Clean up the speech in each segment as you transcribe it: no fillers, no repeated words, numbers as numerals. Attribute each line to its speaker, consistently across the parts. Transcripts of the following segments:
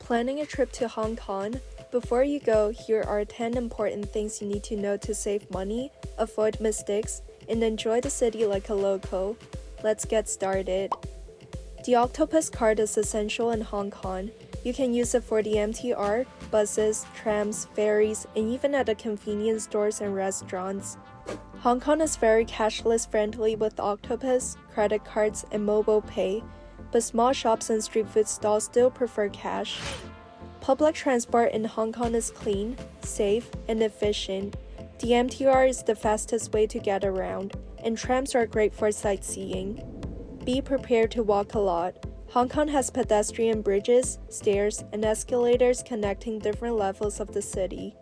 Speaker 1: Planning a trip to Hong Kong? Before you go, here are 10 important things you need to know to save money, avoid mistakes, and enjoy the city like a local. Let's get started. The Octopus Card is essential in Hong Kong. You can use it for the MTR, buses, trams, ferries, and even at the convenience stores and restaurants. Hong Kong is very cashless friendly with Octopus, credit cards, and mobile pay, but small shops and street food stalls still prefer cash. Public transport in Hong Kong is clean, safe, and efficient. The MTR is the fastest way to get around, and trams are great for sightseeing. Be prepared to walk a lot. Hong Kong has pedestrian bridges, stairs, and escalators connecting different levels of the city.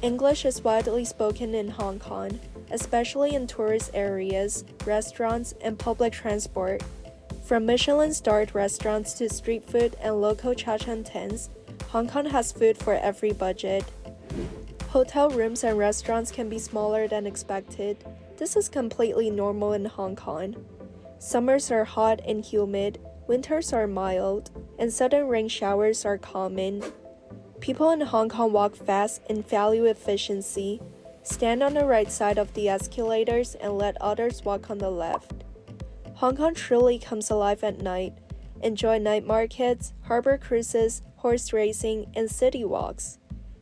Speaker 1: English is widely spoken in Hong Kong, especially in tourist areas, restaurants, and public transport. From Michelin-starred restaurants to street food and local cha-chan tents, Hong Kong has food for every budget. Hotel rooms and restaurants can be smaller than expected. This is completely normal in Hong Kong. Summers are hot and humid, winters are mild, and sudden rain showers are common. People in Hong Kong walk fast and value efficiency. Stand on the right side of the escalators and let others walk on the left. Hong Kong truly comes alive at night. Enjoy night markets, harbor cruises, horse racing, and city walks.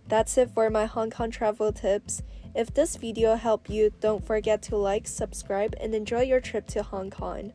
Speaker 1: That's it for my Hong Kong travel tips. If this video helped you, don't forget to like, subscribe, and enjoy your trip to Hong Kong.